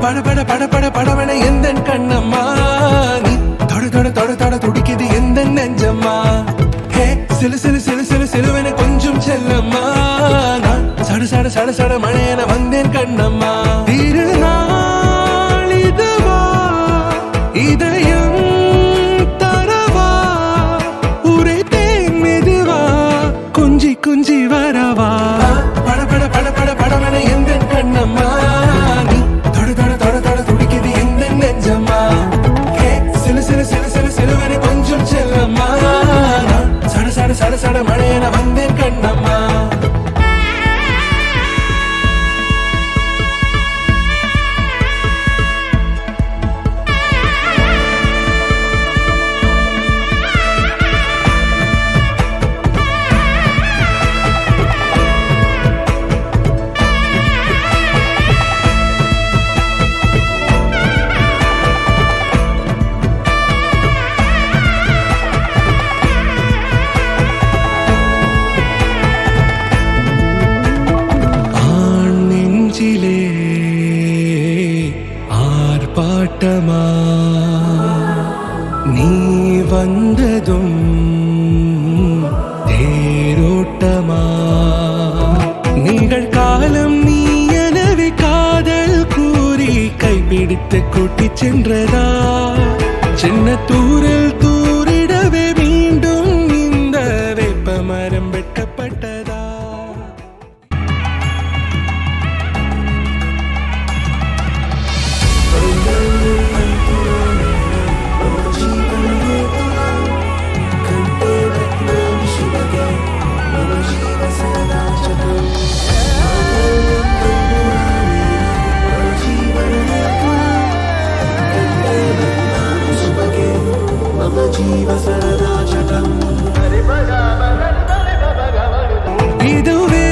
பட பட பட பட படவன எந்த கண்ணம்மா நீ தொட தொட தொட தொட துடிக்குது எந்த நெஞ்சம்மா ஹே சிலு சிலு சிலு சிலு சிலுவன கொஞ்சம் செல்லம்மா நான் சட சட சட சட மழையன வந்தேன் கண்ணம்மா திருநாள் இதுவா இதயம் தரவா உரைத்தேன் மெதுவா கொஞ்சி கொஞ்சி வரவா பட பட பட பட படவன எந்த கண்ணம்மா நீ தொட தொட தொட தொட துடிக்குது எந்த நெஞ்சம்மா ஹே சிலு சிலு சிலு சிலு சிலுவன கொஞ்சம் செல்லம்மா நான் சட சட சட சட மழையன வந்தேன் கண்ணம்மா ஆர்ப்பாட்டமா நீ வந்ததும் தேரோட்டமா நிகழ்காலம் நீ எனவே காதல் கூறி கைப்பிடித்து கூட்டிச் சென்றதா சின்ன தூரல் தூரிடவே மீண்டும் இந்த வேப்ப மரம் வெட்டப்பட்டதா இதுவே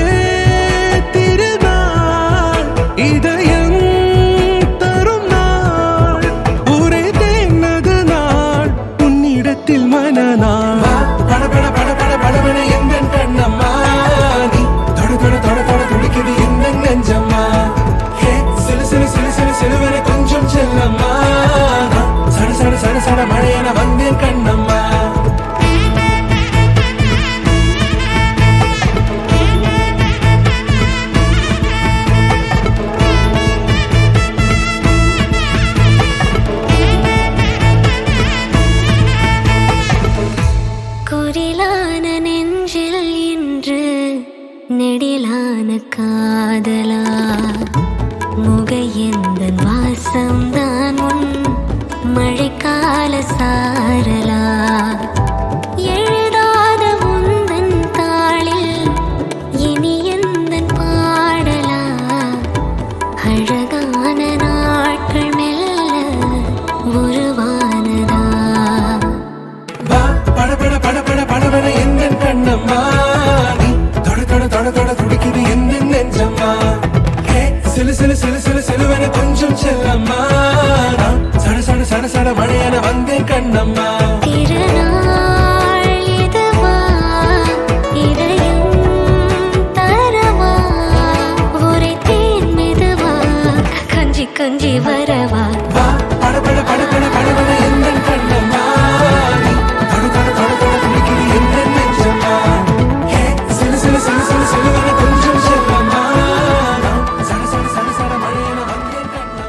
திருநாள் இதயம் தரும் நாள் உரைத்தேனது நாள் உன்னிடத்தில் மனநாள் பட பட பட பட படவன எந்த கண்ணம்மா நீ தொட தொட தொட தொட துடிக்குது எந்த நெஞ்சம்மா ஹே சிலு சிலு சிலு சிலு சிலுவன கொஞ்சம் செல்லம்மா சட சட சட சட மழையன வந்தேன் கண்ணம்மா குரிலான நெஞ்சில் இன்று நெடிலான காதலா முகையெந்தன் வாசம்தான் உன் மழைக்கால சாரலா எழுதாத உந்தன் தாளில் இனி எந்தன் பாடலா அழகான நாட்கள் மெல்ல உருவானதா பட பட பட பட படவன எந்த கண்ணம்மா நீ தொட தொட தொட தொட துடிக்குது எந்த நெஞ்சம்மா ஹே சிலு சிலு சிலு சிலு சிலுவன கொஞ்சம் செல்லம்மா நான் சட சட சட சட மழையன வந்தேன் கண்ணம்மா திருநாள் இதுவா இதயம் தரவா உரைத்தேன் மெதுவா கொஞ்சி கொஞ்சி வரவா பட பட பட பட படவன எந்த கண்ணம்மா நீ தொட தொட தொட தொட துடிக்குது எந்த நெஞ்சம்மா ஹே சிலு சிலு சிலு சிலு சிலுவன கொஞ்சம் செல்லம்மா நான் சட சட சட சட மழையன வந்தேன் கண்ணம்மா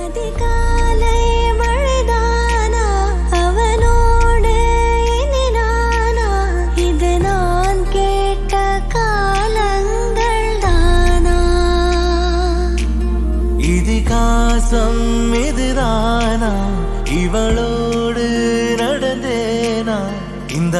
அதிகாலை மழைதானா அவனோடு இனி நானா இது நான் கேட்ட காலங்கள் தானா இதிகாசம் இதுதானா இவளோடு நடந்தேனா இந்த